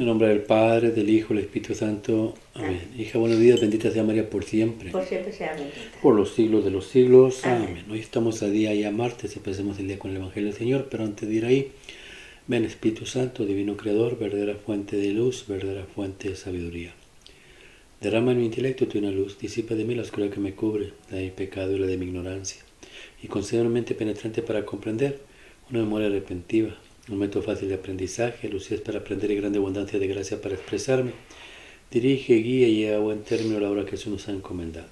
En nombre del Padre, del Hijo, del Espíritu Santo. Amén. Hija, buenos días, bendita sea María por siempre. Por siempre sea bendita. Por los siglos de los siglos. Amén. Amén. Hoy estamos a día ya martes, empecemos el día con el Evangelio del Señor, pero antes de ir ahí, ven Espíritu Santo, Divino Creador, verdadera fuente de luz, verdadera fuente de sabiduría. Derrama en mi intelecto tu una luz, disipa de mí la oscuridad que me cubre, la de mi pecado y la de mi ignorancia, y concede una mente penetrante para comprender, una memoria repentiva, un método fácil de aprendizaje, lucidez para aprender y grande abundancia de gracia para expresarme. Dirige, guía y lleva a buen término la obra que Jesús nos ha encomendado.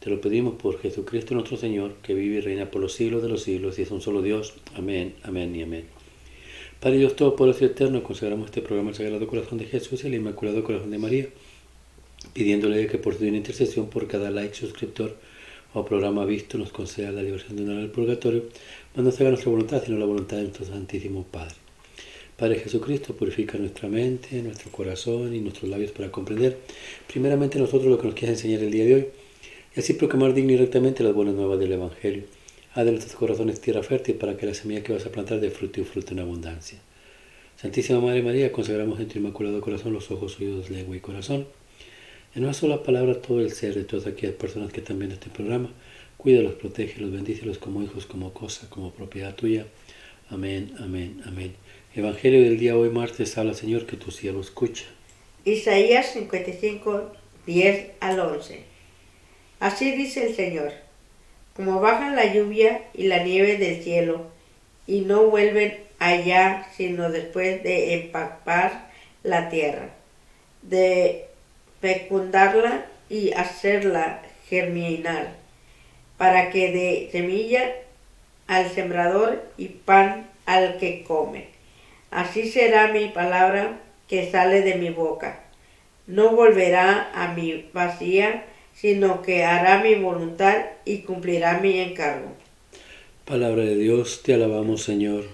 Te lo pedimos por Jesucristo nuestro Señor, que vive y reina por los siglos de los siglos, y es un solo Dios. Amén, amén y amén. Padre Dios Todopoderoso y Eterno, consagramos este programa al Sagrado Corazón de Jesús y al Inmaculado Corazón de María, pidiéndole que por su divina intercesión, por cada like, suscriptor o programa visto, nos conceda la liberación de un alma del purgatorio, mas no se haga nuestra voluntad, sino la voluntad de nuestro Santísimo Padre. Padre Jesucristo, purifica nuestra mente, nuestro corazón y nuestros labios para comprender primeramente nosotros lo que nos quieres enseñar el día de hoy, y así proclamar digno y rectamente las buenas nuevas del Evangelio. Haz de nuestros corazones tierra fértil para que la semilla que vas a plantar dé fruto y fruto en abundancia. Santísima Madre María, consagramos en tu Inmaculado Corazón los ojos, oídos, lengua y corazón. En una sola palabra todo el ser de todas aquellas personas que están viendo este programa. Cuídalos, protégelos, bendícelos como hijos, como cosa, como propiedad tuya. Amén, amén, amén. Evangelio del día hoy martes, habla Señor, que tu siervo escucha. Isaías 55, 10 al 11. Así dice el Señor: como bajan la lluvia y la nieve del cielo, y no vuelven allá sino después de empapar la tierra, de fecundarla y hacerla germinar, para que dé semilla al sembrador y pan al que come. Así será mi palabra que sale de mi boca. No volverá a mí vacía, sino que hará mi voluntad y cumplirá mi encargo. Palabra de Dios, te alabamos, Señor.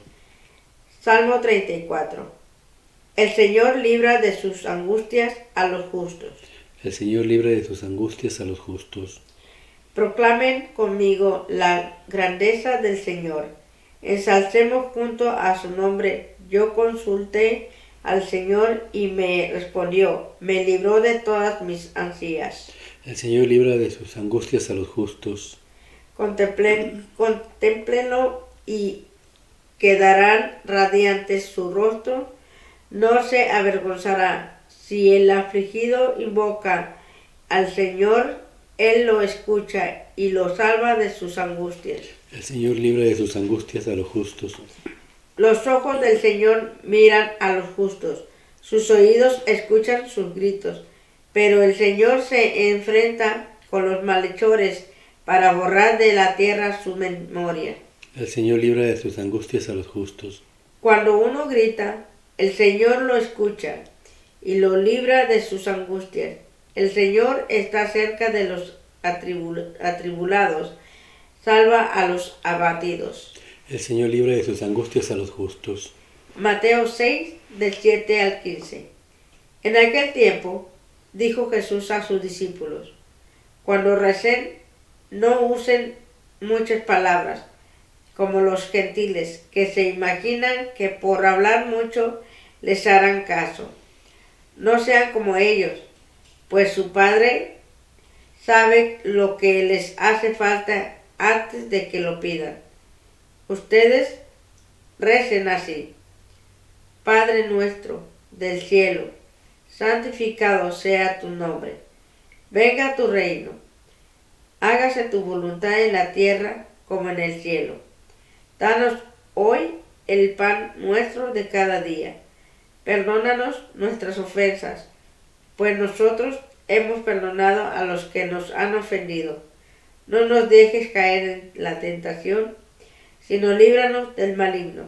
Salmo 34. El Señor libra de sus angustias a los justos. El Señor libra de sus angustias a los justos. Proclamen conmigo la grandeza del Señor. Ensalcemos junto a su nombre. Yo consulté al Señor y me respondió. Me libró de todas mis ansias. El Señor libra de sus angustias a los justos. Contémplenlo y quedarán radiantes su rostro. No se avergonzará. Si el afligido invoca al Señor, Él lo escucha y lo salva de sus angustias. El Señor libra de sus angustias a los justos. Los ojos del Señor miran a los justos, sus oídos escuchan sus gritos, pero el Señor se enfrenta con los malhechores para borrar de la tierra su memoria. El Señor libra de sus angustias a los justos. Cuando uno grita, el Señor lo escucha y lo libra de sus angustias. El Señor está cerca de los atribulados, salva a los abatidos. El Señor libra de sus angustias a los justos. Mateo 6, del 7 al 15. En aquel tiempo dijo Jesús a sus discípulos: cuando recen, no usen muchas palabras, como los gentiles, que se imaginan que por hablar mucho les harán caso. No sean como ellos, pues su Padre sabe lo que les hace falta antes de que lo pidan. Ustedes recen así: Padre nuestro del cielo, santificado sea tu nombre. Venga tu reino. Hágase tu voluntad en la tierra como en el cielo. Danos hoy el pan nuestro de cada día. Perdónanos nuestras ofensas, pues nosotros hemos perdonado a los que nos han ofendido. No nos dejes caer en la tentación, sino líbranos del maligno.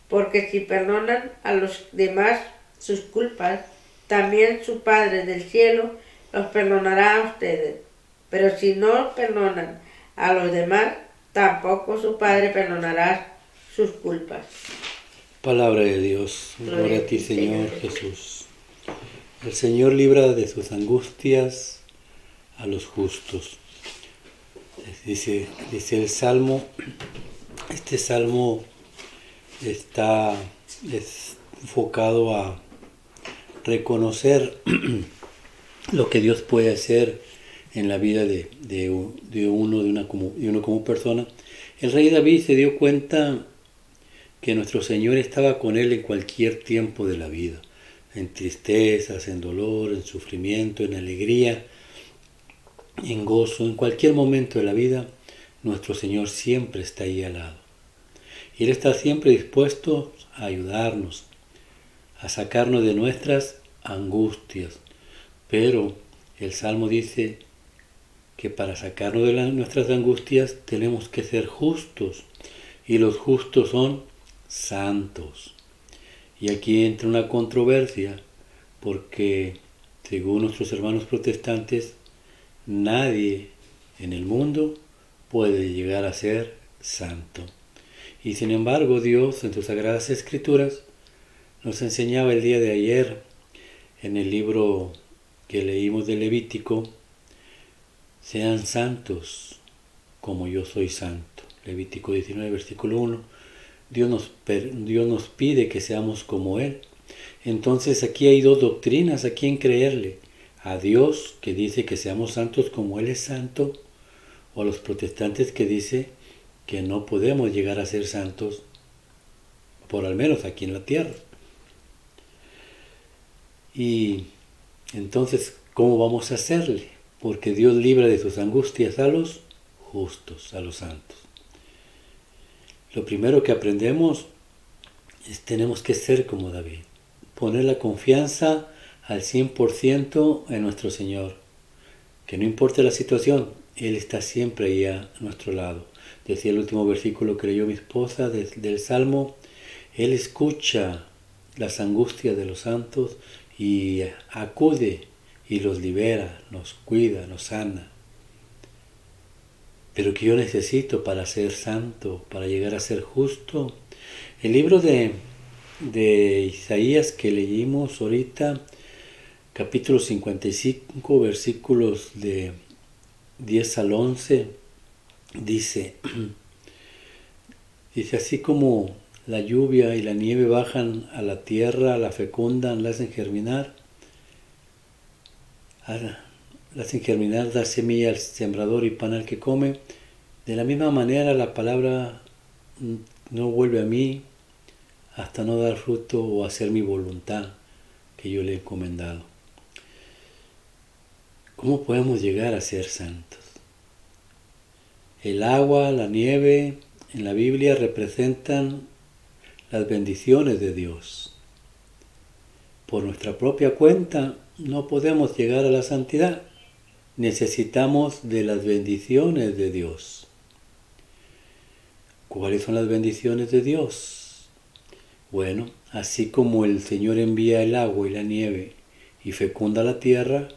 Porque si perdonan a los demás sus culpas, también su Padre del cielo los perdonará a ustedes. Pero si no perdonan a los demás, tampoco su Padre perdonará sus culpas. Palabra de Dios. Gloria a ti, Señor Jesús. El Señor libra de sus angustias a los justos. Dice el Salmo. Este Salmo está enfocado a reconocer lo que Dios puede hacer en la vida de uno como persona, el rey David se dio cuenta que nuestro Señor estaba con él en cualquier tiempo de la vida, en tristezas, en dolor, en sufrimiento, en alegría, en gozo, en cualquier momento de la vida, nuestro Señor siempre está ahí al lado. Y Él está siempre dispuesto a ayudarnos, a sacarnos de nuestras angustias. Pero el Salmo dice que para sacarnos de nuestras angustias tenemos que ser justos, y los justos son santos. Y aquí entra una controversia, porque según nuestros hermanos protestantes, nadie en el mundo puede llegar a ser santo. Y sin embargo, Dios en sus sagradas escrituras nos enseñaba el día de ayer en el libro que leímos de Levítico: sean santos como yo soy santo. Levítico 19, versículo 1. Dios nos pide que seamos como Él. Entonces aquí hay dos doctrinas a quién creerle: a Dios, que dice que seamos santos como Él es santo, o a los protestantes, que dice que no podemos llegar a ser santos, por al menos aquí en la tierra. Y entonces, ¿cómo vamos a hacerle? Porque Dios libra de sus angustias a los justos, a los santos. Lo primero que aprendemos es tenemos que ser como David, poner la confianza al 100% en nuestro Señor, que no importa la situación, Él está siempre ahí a nuestro lado. Decía el último versículo que leyó mi esposa del Salmo: Él escucha las angustias de los santos y acude y los libera, nos cuida, nos sana. Pero ¿qué yo necesito para ser santo, para llegar a ser justo? El libro de Isaías que leímos ahorita, capítulo 55, versículos de 10 al 11, dice, así como la lluvia y la nieve bajan a la tierra, la fecundan, la hacen germinar, da semilla al sembrador y pan al que come. De la misma manera la palabra no vuelve a mí hasta no dar fruto o hacer mi voluntad que yo le he encomendado. ¿Cómo podemos llegar a ser santos? El agua, la nieve en la Biblia representan las bendiciones de Dios. Por nuestra propia cuenta no podemos llegar a la santidad. Necesitamos de las bendiciones de Dios. ¿Cuáles son las bendiciones de Dios? Bueno, así como el Señor envía el agua y la nieve y fecunda la tierra,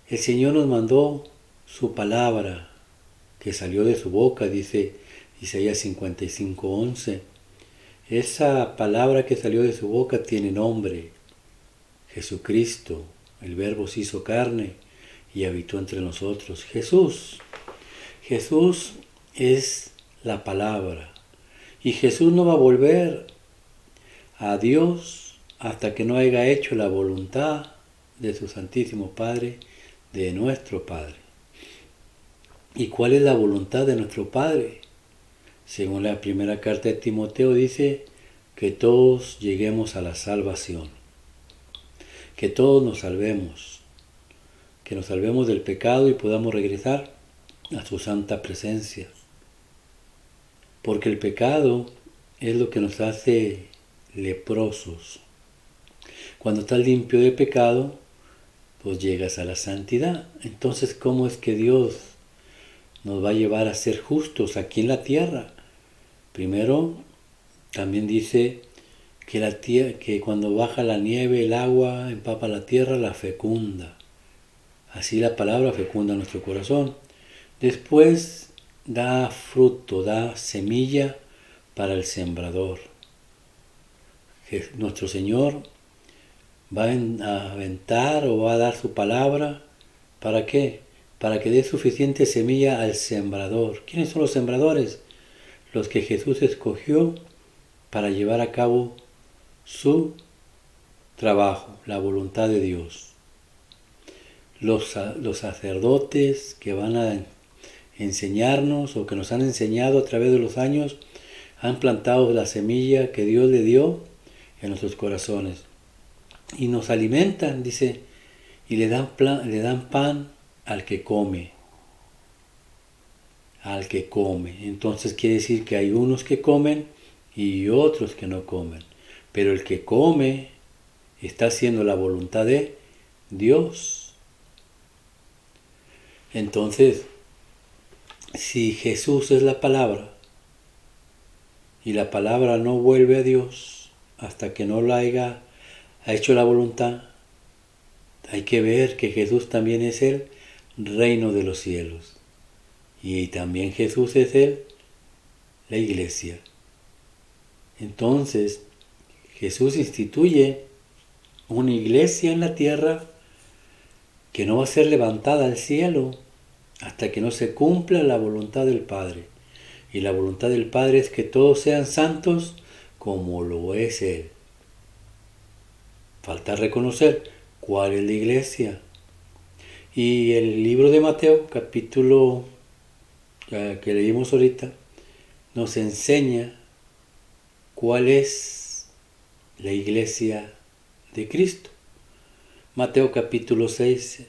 el Señor nos mandó su palabra que salió de su boca, dice Isaías 55:11. Esa palabra que salió de su boca tiene nombre: Jesucristo. El Verbo se hizo carne y habitó entre nosotros. Jesús es la palabra. Y Jesús no va a volver a Dios hasta que no haya hecho la voluntad de su Santísimo Padre, de nuestro Padre. ¿Y cuál es la voluntad de nuestro Padre? Según la primera carta de Timoteo dice que todos lleguemos a la salvación, que todos nos salvemos, que nos salvemos del pecado y podamos regresar a su santa presencia. Porque el pecado es lo que nos hace leprosos. Cuando estás limpio de pecado, pues llegas a la santidad. Entonces, ¿cómo es que Dios nos va a llevar a ser justos aquí en la tierra? Primero, también dice que cuando baja la nieve, el agua empapa la tierra, la fecunda. Así la palabra fecunda nuestro corazón. Después da fruto, da semilla para el sembrador. Nuestro Señor va a aventar o va a dar su palabra. ¿Para qué? Para que dé suficiente semilla al sembrador. ¿Quiénes son los sembradores? Los que Jesús escogió para llevar a cabo su trabajo, la voluntad de Dios. Los sacerdotes que van a enseñarnos o que nos han enseñado a través de los años han plantado la semilla que Dios le dio en nuestros corazones y nos alimentan, dice, y le dan pan al que come. Al que come. Entonces quiere decir que hay unos que comen y otros que no comen. Pero el que come está haciendo la voluntad de Dios. Entonces, si Jesús es la palabra y la palabra no vuelve a Dios hasta que no la ha hecho la voluntad, hay que ver que Jesús también es el reino de los cielos. Y también Jesús es la iglesia. Entonces, Jesús instituye una iglesia en la tierra que no va a ser levantada al cielo hasta que no se cumpla la voluntad del Padre. Y la voluntad del Padre es que todos sean santos como lo es Él. Falta reconocer cuál es la iglesia. Y el libro de Mateo, capítulo que leímos ahorita, nos enseña cuál es la iglesia de Cristo. Mateo capítulo 6.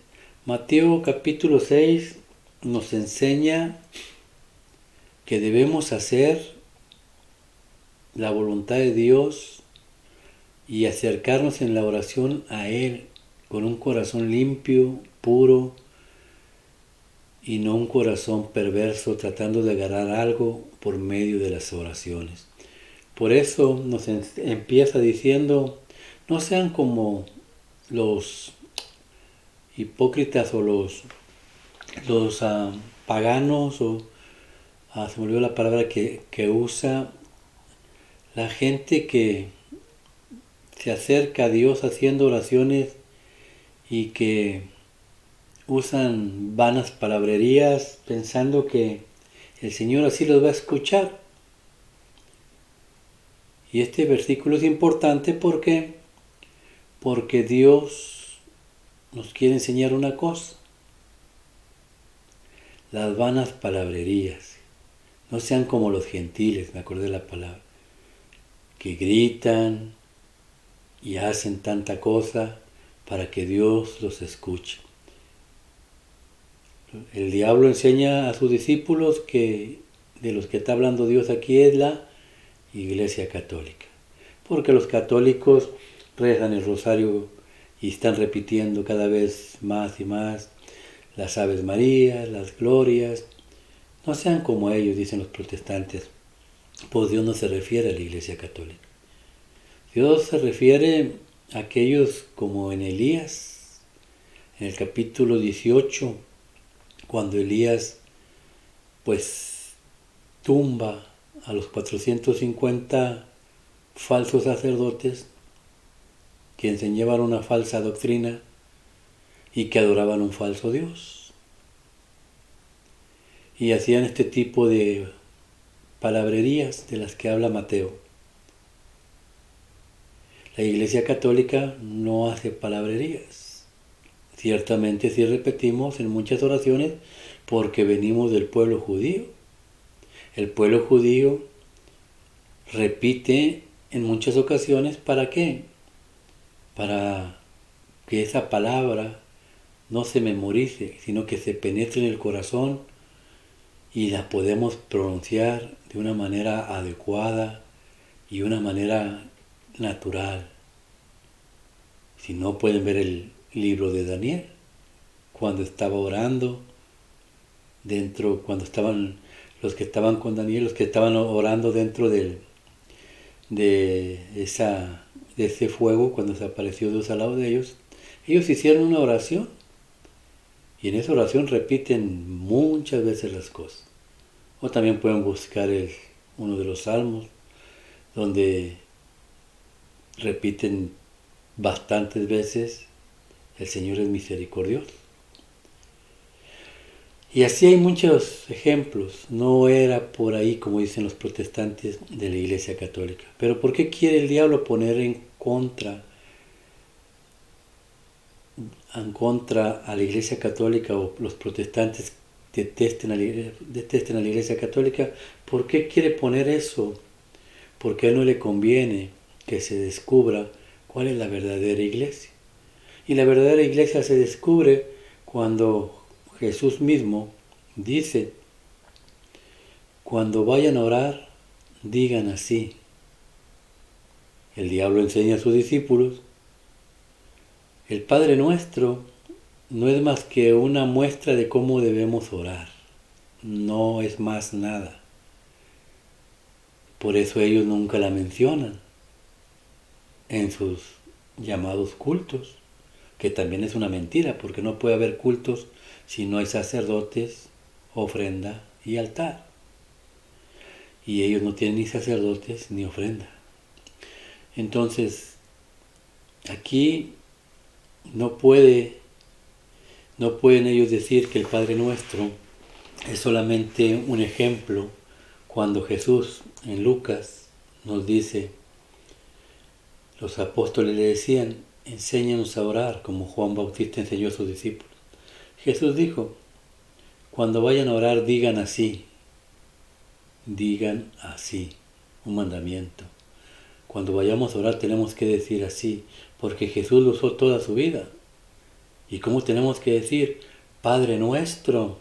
Mateo capítulo 6 nos enseña que debemos hacer la voluntad de Dios y acercarnos en la oración a Él con un corazón limpio, puro, y no un corazón perverso tratando de agarrar algo por medio de las oraciones. Por eso nos empieza diciendo, no sean como los hipócritas o los paganos, o se me olvidó la palabra que usa la gente que se acerca a Dios haciendo oraciones y que usan vanas palabrerías pensando que el Señor así los va a escuchar. Y este versículo es importante porque Dios nos quiere enseñar una cosa. Las vanas palabrerías. No sean como los gentiles, me acordé de la palabra, que gritan y hacen tanta cosa para que Dios los escuche. El diablo enseña a sus discípulos que de los que está hablando Dios aquí es la Iglesia Católica. Porque los católicos rezan el rosario y están repitiendo cada vez más y más las Aves Marías, las glorias. No sean como ellos, dicen los protestantes. Pues Dios no se refiere a la Iglesia Católica. Dios se refiere a aquellos como en Elías, en el capítulo 18, cuando Elías pues tumba a los 450 falsos sacerdotes que enseñaban una falsa doctrina y que adoraban un falso Dios. Y hacían este tipo de palabrerías de las que habla Mateo. La Iglesia Católica no hace palabrerías. Ciertamente sí repetimos en muchas oraciones porque venimos del pueblo judío. El pueblo judío repite en muchas ocasiones, ¿para qué? Para que esa palabra no se memorice, sino que se penetre en el corazón y la podemos pronunciar de una manera adecuada y una manera natural. Si no, pueden ver el libro de Daniel, cuando estaba orando cuando estaban los que estaban con Daniel, los que estaban orando dentro de ese fuego, cuando se apareció Dios al lado de ellos hicieron una oración, y en esa oración repiten muchas veces las cosas. O también pueden buscar uno de los salmos, donde repiten bastantes veces, el Señor es misericordioso. Y así hay muchos ejemplos. No era por ahí, como dicen los protestantes, de la Iglesia Católica. Pero ¿por qué quiere el diablo poner en contra en contra a la Iglesia Católica o los protestantes detesten a la Iglesia Católica, ¿por qué quiere poner eso? Porque a él no le conviene que se descubra cuál es la verdadera iglesia. Y la verdadera iglesia se descubre cuando Jesús mismo dice, cuando vayan a orar, digan así. El diablo enseña a sus discípulos, el Padre Nuestro no es más que una muestra de cómo debemos orar, no es más nada. Por eso ellos nunca la mencionan en sus llamados cultos, que también es una mentira, porque no puede haber cultos si no hay sacerdotes, ofrenda y altar. Y ellos no tienen ni sacerdotes ni ofrenda. Entonces, aquí no pueden ellos decir que el Padre Nuestro es solamente un ejemplo cuando Jesús en Lucas nos dice, los apóstoles le decían, enséñanos a orar como Juan Bautista enseñó a sus discípulos. Jesús dijo, cuando vayan a orar digan así, un mandamiento. Cuando vayamos a orar tenemos que decir así, porque Jesús lo usó toda su vida. ¿Y cómo tenemos que decir? Padre Nuestro.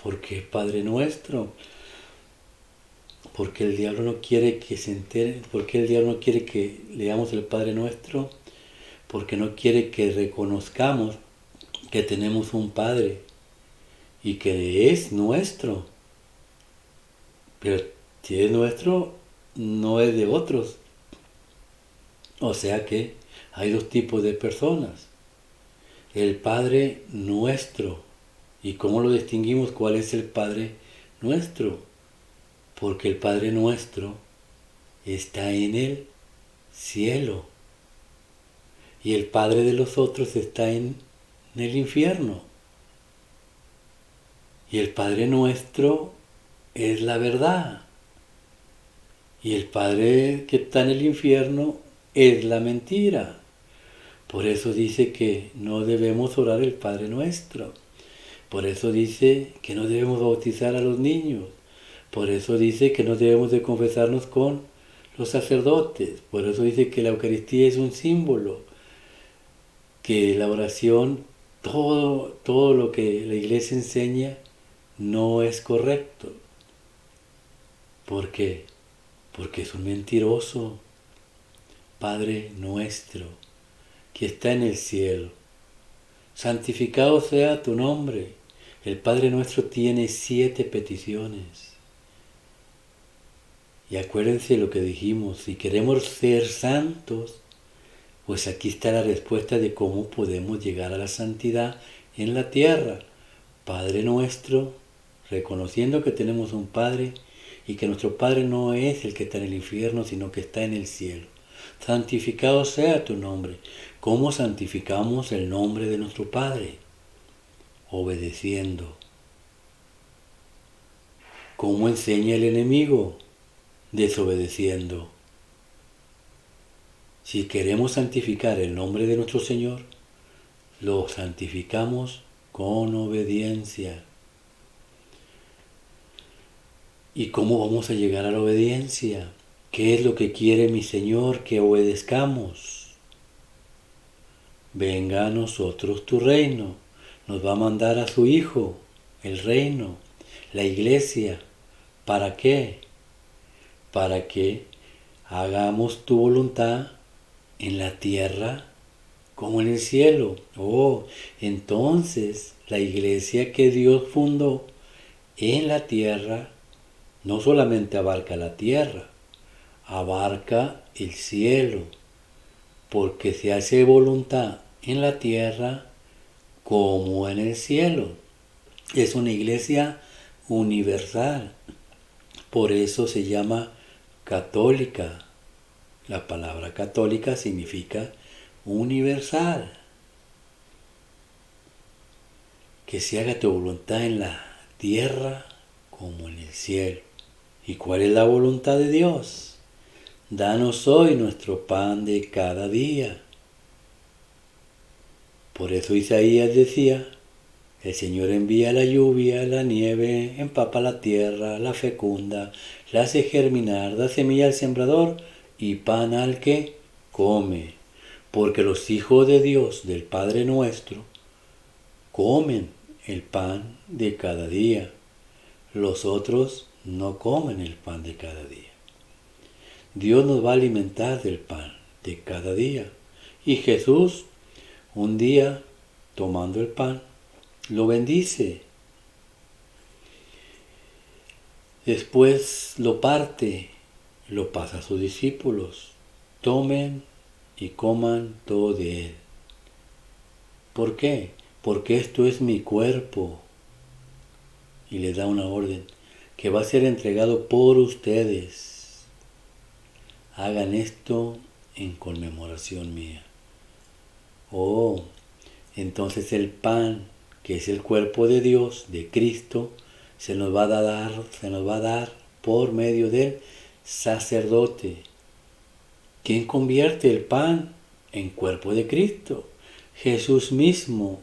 ¿Por qué Padre Nuestro? Porque el diablo no quiere que se entere. ¿Por qué el diablo no quiere que leamos el Padre Nuestro? Porque no quiere que reconozcamos que tenemos un Padre y que es nuestro. Pero si es nuestro, no es de otros. O sea que hay dos tipos de personas. El Padre Nuestro. ¿Y cómo lo distinguimos? ¿Cuál es el Padre Nuestro? Porque el Padre Nuestro está en el cielo. Y el Padre de los otros está en el infierno. Y el Padre Nuestro es la verdad. Y el Padre que está en el infierno es la mentira. Por eso dice que no debemos orar el Padre Nuestro. Por eso dice que no debemos bautizar a los niños. Por eso dice que no debemos de confesarnos con los sacerdotes. Por eso dice que la Eucaristía es un símbolo. Que la oración, todo lo que la Iglesia enseña no es correcto. ¿Por qué? Porque es un mentiroso. Padre Nuestro, que está en el cielo, santificado sea tu nombre. El Padre Nuestro tiene 7 peticiones. Y acuérdense lo que dijimos, si queremos ser santos, pues aquí está la respuesta de cómo podemos llegar a la santidad en la tierra. Padre Nuestro, reconociendo que tenemos un Padre y que nuestro Padre no es el que está en el infierno, sino que está en el cielo. Santificado sea tu nombre. ¿Cómo santificamos el nombre de nuestro Padre? Obedeciendo. ¿Cómo enseña el enemigo? Desobedeciendo. Si queremos santificar el nombre de nuestro Señor, lo santificamos con obediencia. ¿Y cómo vamos a llegar a la obediencia? ¿Qué es lo que quiere mi Señor que obedezcamos? Venga a nosotros tu reino. Nos va a mandar a su Hijo, el reino, la iglesia. ¿Para qué? Para que hagamos tu voluntad en la tierra como en el cielo. Entonces la iglesia que Dios fundó en la tierra no solamente abarca la tierra, abarca el cielo, porque se hace voluntad en la tierra como en el cielo. Es una iglesia universal, por eso se llama católica. La palabra católica significa universal. Que se haga tu voluntad en la tierra como en el cielo. ¿Y cuál es la voluntad de Dios? Danos hoy nuestro pan de cada día. Por eso Isaías decía, el Señor envía la lluvia, la nieve, empapa la tierra, la fecunda, la hace germinar, da semilla al sembrador y pan al que come. Porque los hijos de Dios, del Padre nuestro, comen el pan de cada día. Los otros no comen el pan de cada día. Dios nos va a alimentar del pan de cada día. Y Jesús, un día, tomando el pan, lo bendice. Después lo parte, lo pasa a sus discípulos. Tomen y coman todo de él. ¿Por qué? Porque esto es mi cuerpo. Y les da una orden que va a ser entregado por ustedes. Hagan esto en conmemoración mía. Oh, entonces el pan, que es el cuerpo de Dios, de Cristo, se nos va a dar por medio del sacerdote. ¿Quién convierte el pan en cuerpo de Cristo? Jesús mismo.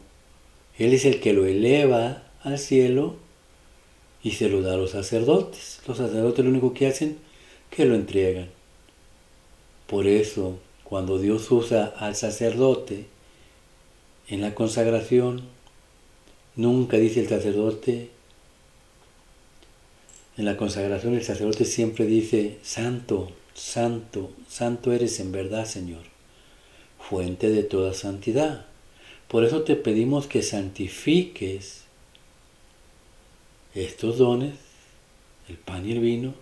Él es el que lo eleva al cielo y se lo da a los sacerdotes. Los sacerdotes lo único que hacen es que lo entregan. Por eso, cuando Dios usa al sacerdote en la consagración, nunca dice el sacerdote, en la consagración el sacerdote siempre dice, Santo, Santo, Santo eres en verdad, Señor, fuente de toda santidad. Por eso te pedimos que santifiques estos dones, el pan y el vino,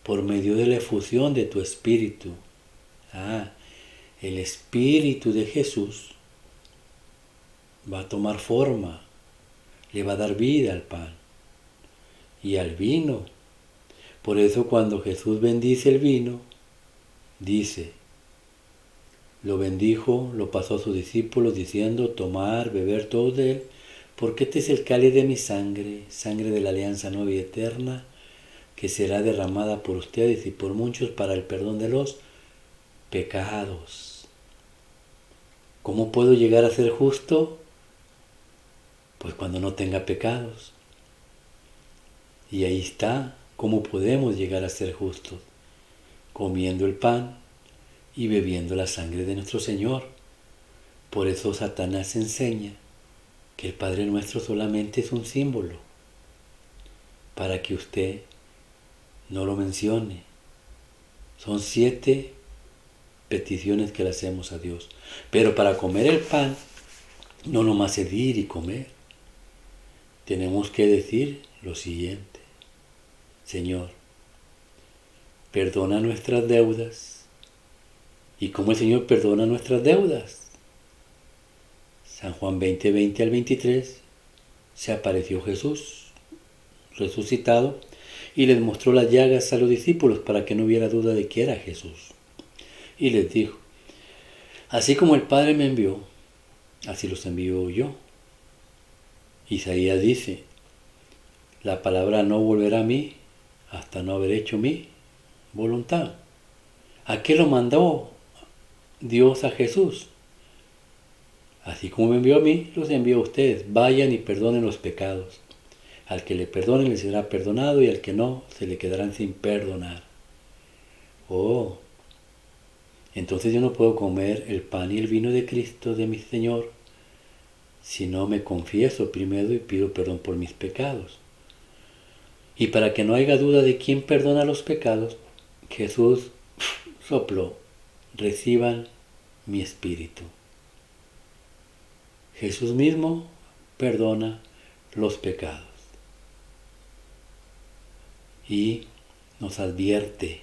por medio de la efusión de tu Espíritu. El Espíritu de Jesús va a tomar forma, le va a dar vida al pan y al vino. Por eso cuando Jesús bendice el vino, dice, lo bendijo, lo pasó a sus discípulos diciendo, tomar, beber todo de él, porque este es el cáliz de mi sangre, sangre de la alianza nueva y eterna, que será derramada por ustedes y por muchos para el perdón de los pecados. ¿Cómo puedo llegar a ser justo? Pues cuando no tenga pecados. Y ahí está, ¿cómo podemos llegar a ser justos? Comiendo el pan y bebiendo la sangre de nuestro Señor. Por eso Satanás enseña que el Padre Nuestro solamente es un símbolo, para que usted no lo mencione. Son 7 peticiones que le hacemos a Dios. Pero para comer el pan, no nomás es ir y comer. Tenemos que decir lo siguiente. Señor, perdona nuestras deudas. ¿Y cómo el Señor perdona nuestras deudas? San Juan 20, 20 al 23, se apareció Jesús, resucitado, y les mostró las llagas a los discípulos para que no hubiera duda de que era Jesús. Y les dijo, así como el Padre me envió, así los envío yo. Isaías dice, la palabra no volverá a mí hasta no haber hecho mi voluntad. ¿A qué lo mandó Dios a Jesús? Así como me envió a mí, los envió a ustedes. Vayan y perdonen los pecados. Al que le perdonen le será perdonado y al que no, se le quedarán sin perdonar. Oh, entonces yo no puedo comer el pan y el vino de Cristo, de mi Señor, si no me confieso primero y pido perdón por mis pecados. Y para que no haya duda de quién perdona los pecados, Jesús sopló, reciban mi espíritu. Jesús mismo perdona los pecados y nos advierte,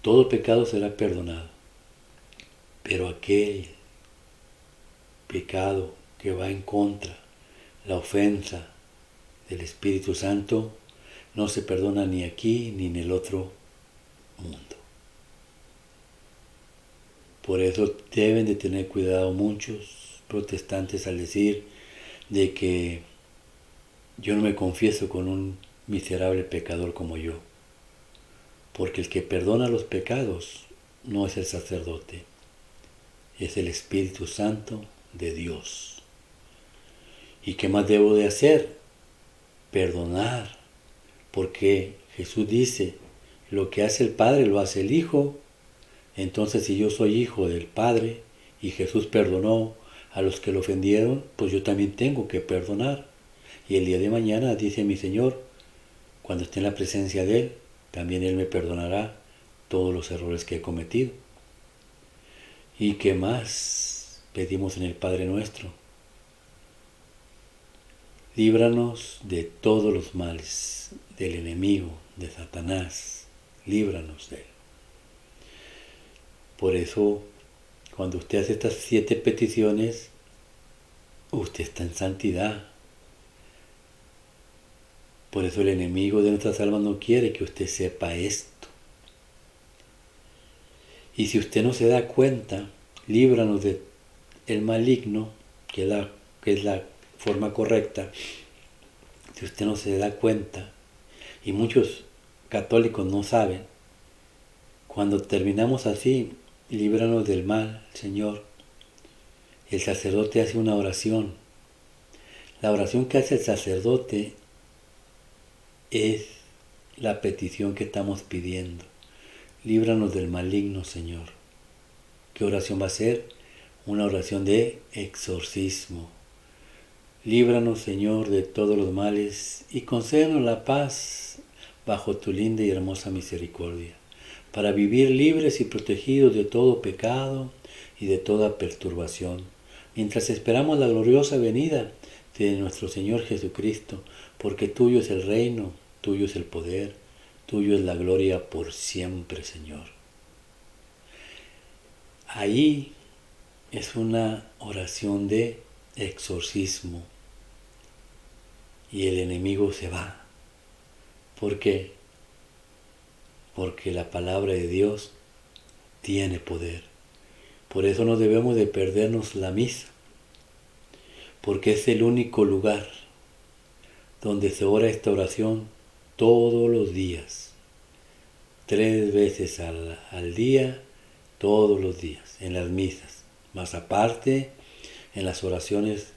todo pecado será perdonado, pero aquel pecado que va en contra, la ofensa del Espíritu Santo, no se perdona ni aquí ni en el otro mundo. Por eso deben de tener cuidado muchos protestantes al decir de que yo no me confieso con un miserable pecador como yo. Porque el que perdona los pecados no es el sacerdote, es el Espíritu Santo de Dios. ¿Y qué más debo de hacer? Perdonar, porque Jesús dice, lo que hace el Padre lo hace el Hijo. Entonces, si yo soy hijo del Padre y Jesús perdonó a los que lo ofendieron, pues yo también tengo que perdonar. Y el día de mañana, dice mi Señor, cuando esté en la presencia de Él, también Él me perdonará todos los errores que he cometido. ¿Y qué más pedimos en el Padre nuestro? Líbranos de todos los males, del enemigo, de Satanás. Líbranos de él. Por eso, cuando usted hace estas 7 peticiones, usted está en santidad. Por eso el enemigo de nuestras almas no quiere que usted sepa esto. Y si usted no se da cuenta, líbranos de el maligno, que es la forma correcta. Si usted no se da cuenta, y muchos católicos no saben, cuando terminamos así, líbranos del mal, Señor, el sacerdote hace una oración. La oración que hace el sacerdote es la petición que estamos pidiendo. Líbranos del maligno, Señor. ¿Qué oración va a ser? Una oración de exorcismo. Líbranos, Señor, de todos los males y concédenos la paz bajo tu linda y hermosa misericordia, para vivir libres y protegidos de todo pecado y de toda perturbación, mientras esperamos la gloriosa venida de nuestro Señor Jesucristo, porque tuyo es el reino, tuyo es el poder, tuyo es la gloria por siempre, Señor. Ahí es una oración de exorcismo y el enemigo se va. ¿Por qué? Porque la palabra de Dios tiene poder. Por eso no debemos de perdernos la misa, porque es el único lugar donde se ora esta oración todos los días, 3 veces al día, todos los días, en las misas, más aparte en las oraciones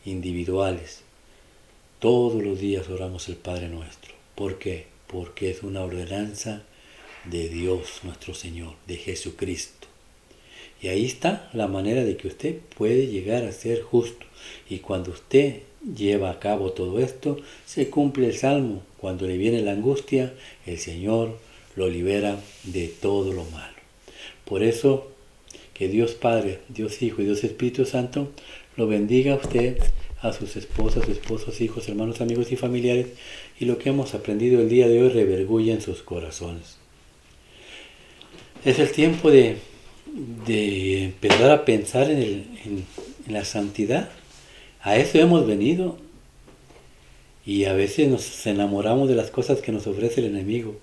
individuales. Todos los días oramos el Padre Nuestro. ¿Por qué? Porque es una ordenanza de Dios nuestro Señor, de Jesucristo. Y ahí está la manera de que usted puede llegar a ser justo. Y cuando usted lleva a cabo todo esto, se cumple el Salmo. Cuando le viene la angustia, el Señor lo libera de todo lo malo. Por eso, que Dios Padre, Dios Hijo y Dios Espíritu Santo lo bendiga a usted, a sus esposas, esposos, hijos, hermanos, amigos y familiares, y lo que hemos aprendido el día de hoy revergulla en sus corazones. Es el tiempo de empezar a pensar en la santidad. A eso hemos venido, y a veces nos enamoramos de las cosas que nos ofrece el enemigo.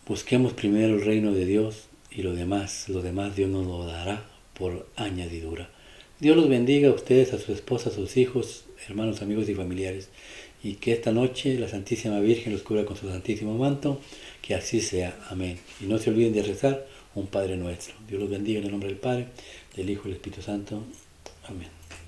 Busquemos primero el reino de Dios y lo demás Dios nos lo dará por añadidura. Dios los bendiga a ustedes, a su esposa, a sus hijos, hermanos, amigos y familiares, y que esta noche la Santísima Virgen los cubra con su santísimo manto, que así sea. Amén. Y no se olviden de rezar un Padre Nuestro. Dios los bendiga en el nombre del Padre, del Hijo y del Espíritu Santo. Amén.